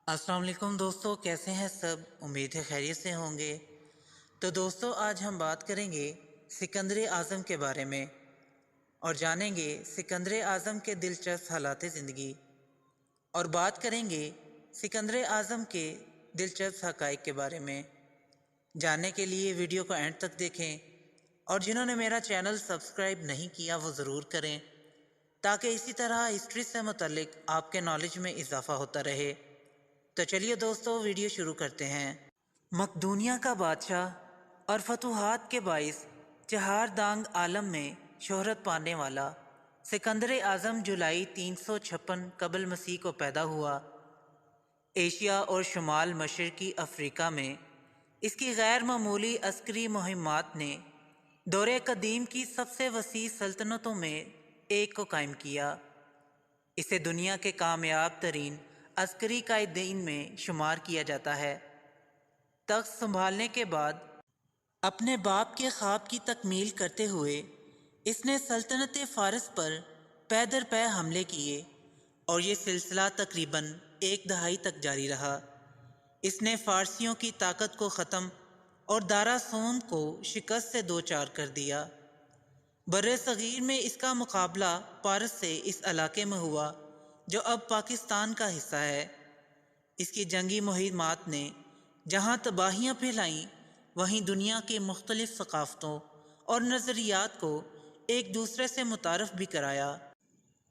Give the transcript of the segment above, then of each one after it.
السلام علیکم دوستو، کیسے ہیں سب؟ امید ہے خیریت سے ہوں گے۔ تو دوستو، آج ہم بات کریں گے سکندر اعظم کے بارے میں اور جانیں گے سکندر اعظم کے دلچسپ حالات زندگی، اور بات کریں گے سکندر اعظم کے دلچسپ حقائق کے بارے میں۔ جاننے کے لیے ویڈیو کو اینڈ تک دیکھیں، اور جنہوں نے میرا چینل سبسکرائب نہیں کیا وہ ضرور کریں، تاکہ اسی طرح ہسٹری سے متعلق آپ کے نالج میں اضافہ ہوتا رہے۔ تو چلیے دوستو، ویڈیو شروع کرتے ہیں۔ مقدونیہ کا بادشاہ اور فتوحات کے باعث چہار دانگ عالم میں شہرت پانے والا سکندر اعظم جولائی 356 قبل مسیح کو پیدا ہوا۔ ایشیا اور شمال مشرقی افریقہ میں اس کی غیر معمولی عسکری مہمات نے دور قدیم کی سب سے وسیع سلطنتوں میں ایک کو قائم کیا۔ اسے دنیا کے کامیاب ترین عسکری قائدین میں شمار کیا جاتا ہے۔ تخت سنبھالنے کے بعد اپنے باپ کے خواب کی تکمیل کرتے ہوئے اس نے سلطنت فارس پر پے در پے حملے کیے، اور یہ سلسلہ تقریباً ایک دہائی تک جاری رہا۔ اس نے فارسیوں کی طاقت کو ختم اور دارا سوند کو شکست سے دوچار کر دیا۔ بر صغیر میں اس کا مقابلہ پارس سے اس علاقے میں ہوا جو اب پاکستان کا حصہ ہے۔ اس کی جنگی مہمات نے جہاں تباہیاں پھیلائیں، وہیں دنیا کی مختلف ثقافتوں اور نظریات کو ایک دوسرے سے متعارف بھی کرایا۔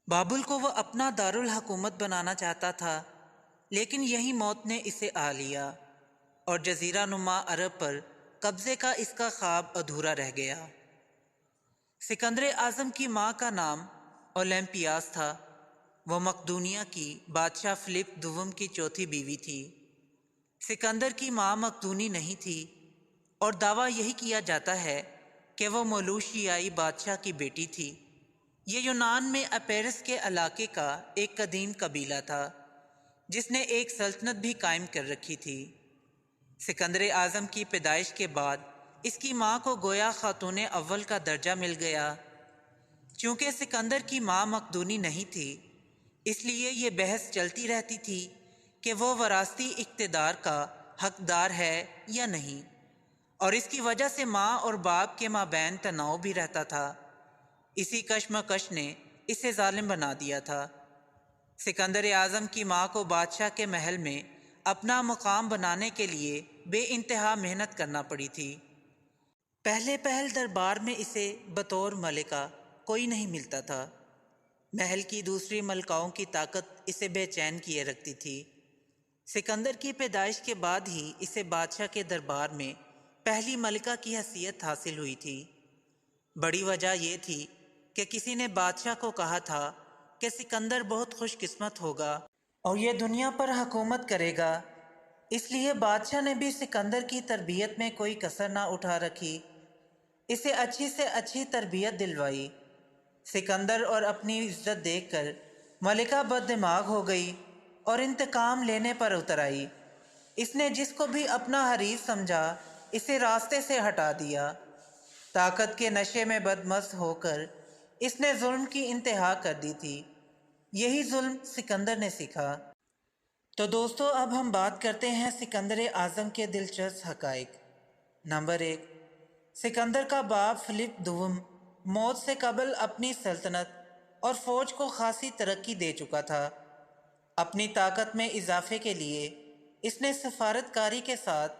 بابل کو وہ اپنا دارالحکومت بنانا چاہتا تھا، لیکن یہی موت نے اسے آ لیا، اور جزیرہ نما عرب پر قبضے کا اس کا خواب ادھورا رہ گیا۔ سکندر اعظم کی ماں کا نام اولمپیاس تھا۔ وہ مقدونیہ کی بادشاہ فلپ دوم کی چوتھی بیوی تھی۔ سکندر کی ماں مقدونی نہیں تھی، اور دعویٰ یہی کیا جاتا ہے کہ وہ مولوشیائی بادشاہ کی بیٹی تھی۔ یہ یونان میں اپیرس کے علاقے کا ایک قدیم قبیلہ تھا جس نے ایک سلطنت بھی قائم کر رکھی تھی۔ سکندر اعظم کی پیدائش کے بعد اس کی ماں کو گویا خاتون اول کا درجہ مل گیا۔ چونکہ سکندر کی ماں مقدونی نہیں تھی، اس لیے یہ بحث چلتی رہتی تھی کہ وہ وراثتی اقتدار کا حقدار ہے یا نہیں، اور اس کی وجہ سے ماں اور باپ کے مابین تناؤ بھی رہتا تھا۔ اسی کشمکش نے اسے ظالم بنا دیا تھا۔ سکندر اعظم کی ماں کو بادشاہ کے محل میں اپنا مقام بنانے کے لیے بے انتہا محنت کرنا پڑی تھی۔ پہل دربار میں اسے بطور ملکہ کوئی نہیں ملتا تھا۔ محل کی دوسری ملکاؤں کی طاقت اسے بے چین کیے رکھتی تھی۔ سکندر کی پیدائش کے بعد ہی اسے بادشاہ کے دربار میں پہلی ملکہ کی حیثیت حاصل ہوئی تھی۔ بڑی وجہ یہ تھی کہ کسی نے بادشاہ کو کہا تھا کہ سکندر بہت خوش قسمت ہوگا اور یہ دنیا پر حکومت کرے گا، اس لیے بادشاہ نے بھی سکندر کی تربیت میں کوئی کسر نہ اٹھا رکھی، اسے اچھی سے اچھی تربیت دلوائی۔ سکندر اور اپنی عزت دیکھ کر ملکہ بد دماغ ہو گئی اور انتقام لینے پر اتر آئی۔ اس نے جس کو بھی اپنا حریف سمجھا اسے راستے سے ہٹا دیا۔ طاقت کے نشے میں بدمست ہو کر اس نے ظلم کی انتہا کر دی تھی۔ یہی ظلم سکندر نے سیکھا۔ تو دوستو، اب ہم بات کرتے ہیں سکندر اعظم کے دلچسپ حقائق۔ نمبر 1، سکندر کا باپ فلپ دوم موت سے قبل اپنی سلطنت اور فوج کو خاصی ترقی دے چکا تھا۔ اپنی طاقت میں اضافے کے لیے اس نے سفارتکاری کے ساتھ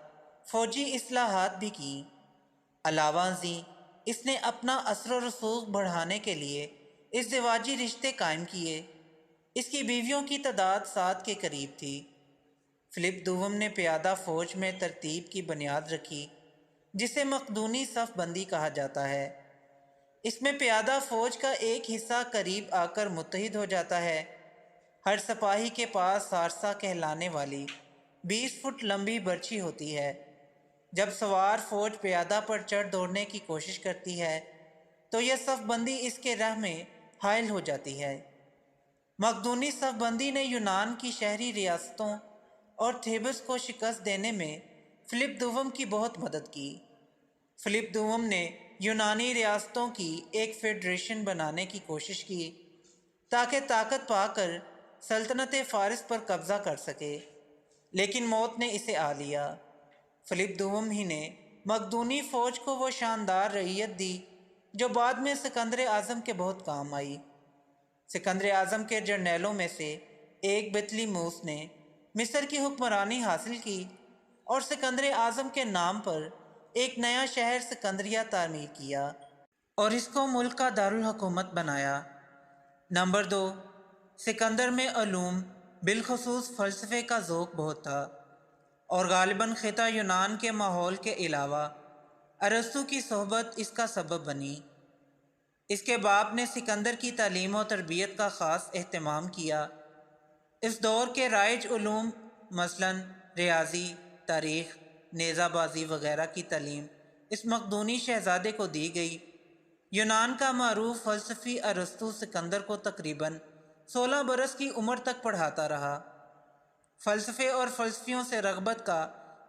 فوجی اصلاحات بھی کیں۔ علاوہ ازیں اس نے اپنا اثر و رسوخ بڑھانے کے لیے ازدواجی رشتے قائم کیے۔ اس کی بیویوں کی تعداد 7 کے قریب تھی۔ فلپ دوم نے پیادہ فوج میں ترتیب کی بنیاد رکھی، جسے مقدونی صف بندی کہا جاتا ہے۔ اس میں پیادہ فوج کا ایک حصہ قریب آ کر متحد ہو جاتا ہے۔ ہر سپاہی کے پاس سارسا کہلانے والی 20 فٹ لمبی برچھی ہوتی ہے۔ جب سوار فوج پیادہ پر چڑھ دوڑنے کی کوشش کرتی ہے تو یہ صف بندی اس کے راہ میں حائل ہو جاتی ہے۔ مقدونی صف بندی نے یونان کی شہری ریاستوں اور تھیبس کو شکست دینے میں فلپ دوم کی بہت مدد کی۔ فلپ دوم نے یونانی ریاستوں کی ایک فیڈریشن بنانے کی کوشش کی تاکہ طاقت پا کر سلطنت فارس پر قبضہ کر سکے۔ لیکن موت نے اسے آ لیا۔ فلپ دوم ہی نے مقدونی فوج کو وہ شاندار رعیت دی جو بعد میں سکندر اعظم کے بہت کام آئی۔ سکندر اعظم کے جرنیلوں میں سے ایک بطلیموس نے مصر کی حکمرانی حاصل کی اور سکندر اعظم کے نام پر ایک نیا شہر سکندریہ تعمیر کیا اور اس کو ملک کا دارالحکومت بنایا۔ نمبر 2، سکندر میں علوم بالخصوص فلسفے کا ذوق بہت تھا اور غالباً خطہ یونان کے ماحول کے علاوہ ارسطو کی صحبت اس کا سبب بنی۔ اس کے باپ نے سکندر کی تعلیم و تربیت کا خاص اہتمام کیا۔ اس دور کے رائج علوم مثلاً ریاضی، تاریخ، نیزہ بازی وغیرہ کی تعلیم اس مقدونی شہزادے کو دی گئی۔ یونان کا معروف فلسفی ارسطو سکندر کو تقریباً 16 برس کی عمر تک پڑھاتا رہا۔ فلسفے اور فلسفیوں سے رغبت کا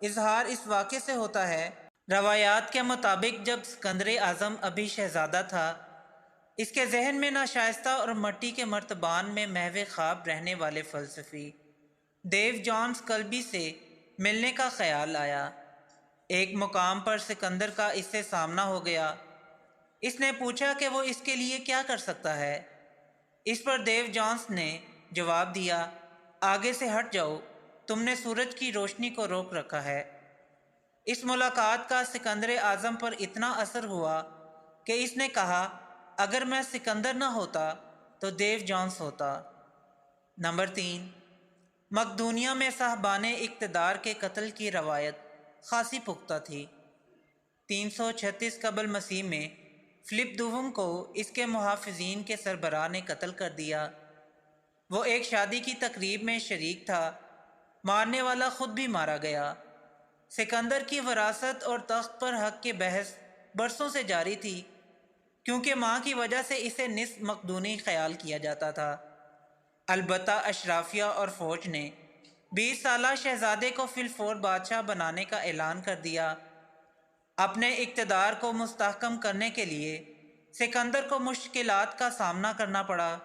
اظہار اس واقعے سے ہوتا ہے۔ روایات کے مطابق جب سکندر اعظم ابھی شہزادہ تھا، اس کے ذہن میں ناشائستہ اور مٹی کے مرتبان میں محو خواب رہنے والے فلسفی ڈیو جان اسکلبی سے ملنے کا خیال آیا۔ ایک مقام پر سکندر کا اس سے سامنا ہو گیا۔ اس نے پوچھا کہ وہ اس کے لیے کیا کر سکتا ہے۔ اس پر ڈیو جانس نے جواب دیا، آگے سے ہٹ جاؤ، تم نے سورج کی روشنی کو روک رکھا ہے۔ اس ملاقات کا سکندر اعظم پر اتنا اثر ہوا کہ اس نے کہا، اگر میں سکندر نہ ہوتا تو ڈیو جانس ہوتا۔ نمبر 3، مقدونیہ میں صاحبان اقتدار کے قتل کی روایت خاصی پختہ تھی۔ 336 قبل مسیح میں فلپ دوم کو اس کے محافظین کے سربراہ نے قتل کر دیا۔ وہ ایک شادی کی تقریب میں شریک تھا۔ مارنے والا خود بھی مارا گیا۔ سکندر کی وراثت اور تخت پر حق کی بحث برسوں سے جاری تھی، کیونکہ ماں کی وجہ سے اسے نصف مقدونی خیال کیا جاتا تھا۔ البتہ اشرافیہ اور فوج نے 20 سالہ شہزادے کو فی الفور بادشاہ بنانے کا اعلان کر دیا۔ اپنے اقتدار کو مستحکم کرنے کے لیے سکندر کو مشکلات کا سامنا کرنا پڑا۔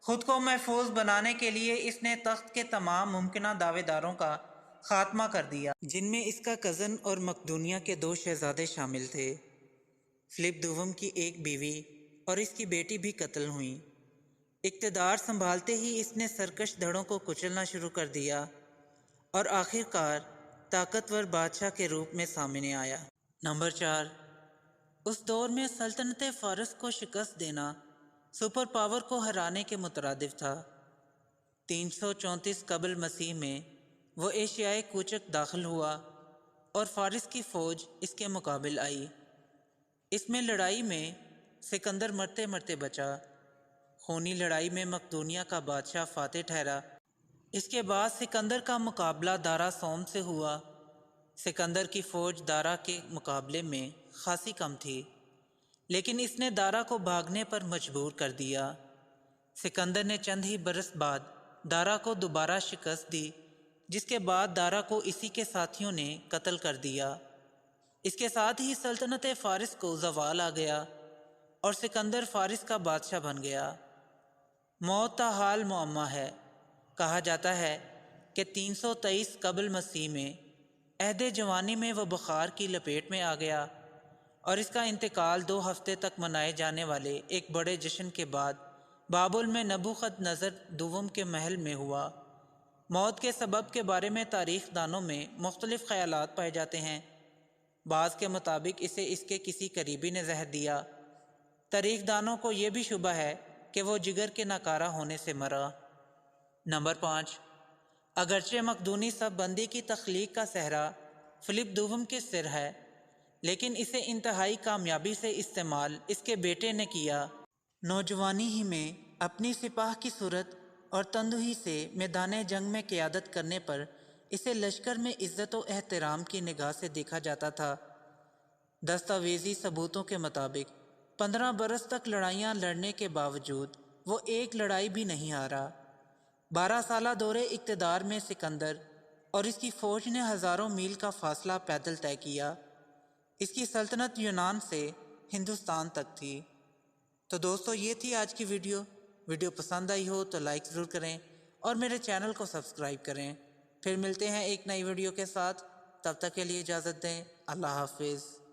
خود کو محفوظ بنانے کے لیے اس نے تخت کے تمام ممکنہ دعوے داروں کا خاتمہ کر دیا، جن میں اس کا کزن اور مقدونیہ کے 2 شہزادے شامل تھے۔ فلپ دوم کی ایک بیوی اور اس کی بیٹی بھی قتل ہوئیں۔ اقتدار سنبھالتے ہی اس نے سرکش دھڑوں کو کچلنا شروع کر دیا اور آخر کار طاقتور بادشاہ کے روپ میں سامنے آیا۔ نمبر 4، اس دور میں سلطنت فارس کو شکست دینا سپر پاور کو ہرانے کے مترادف تھا۔ 334 قبل مسیح میں وہ ایشیائے کوچک داخل ہوا اور فارس کی فوج اس کے مقابل آئی۔ اس میں لڑائی میں سکندر مرتے مرتے بچا۔ خونی لڑائی میں مقدونیہ کا بادشاہ فاتح ٹھہرا۔ اس کے بعد سکندر کا مقابلہ دارا سوم سے ہوا۔ سکندر کی فوج دارا کے مقابلے میں خاصی کم تھی، لیکن اس نے دارا کو بھاگنے پر مجبور کر دیا۔ سکندر نے چند ہی برس بعد دارا کو دوبارہ شکست دی، جس کے بعد دارا کو اسی کے ساتھیوں نے قتل کر دیا۔ اس کے ساتھ ہی سلطنت فارس کو زوال آ گیا اور سکندر فارس کا بادشاہ بن گیا۔ موت تا حال معمہ ہے۔ کہا جاتا ہے کہ 323 قبل مسیح میں عہد جوانی میں وہ بخار کی لپیٹ میں آ گیا اور اس کا انتقال 2 ہفتے تک منائے جانے والے ایک بڑے جشن کے بعد بابل میں نبوخت نظر دوم کے محل میں ہوا۔ موت کے سبب کے بارے میں تاریخ دانوں میں مختلف خیالات پائے جاتے ہیں۔ بعض کے مطابق اسے اس کے کسی قریبی نے زہر دیا۔ تاریخ دانوں کو یہ بھی شبہ ہے کہ وہ جگر کے ناکارہ ہونے سے مرا۔ نمبر 5، اگرچہ مقدونی صف بندی کی تخلیق کا صحرا فلپ دوم کے سر ہے، لیکن اسے انتہائی کامیابی سے استعمال اس کے بیٹے نے کیا۔ نوجوانی ہی میں اپنی سپاہ کی صورت اور تندہی سے میدان جنگ میں قیادت کرنے پر اسے لشکر میں عزت و احترام کی نگاہ سے دیکھا جاتا تھا۔ دستاویزی ثبوتوں کے مطابق 15 برس تک لڑائیاں لڑنے کے باوجود وہ ایک لڑائی بھی نہیں ہارا۔ 12 سالہ دور اقتدار میں سکندر اور اس کی فوج نے ہزاروں میل کا فاصلہ پیدل طے کیا۔ اس کی سلطنت یونان سے ہندوستان تک تھی۔ تو دوستو، یہ تھی آج کی ویڈیو پسند آئی ہو تو لائک ضرور کریں اور میرے چینل کو سبسکرائب کریں پھر ملتے ہیں ایک نئی ویڈیو کے ساتھ، تب تک کے لیے اجازت دیں، اللہ حافظ۔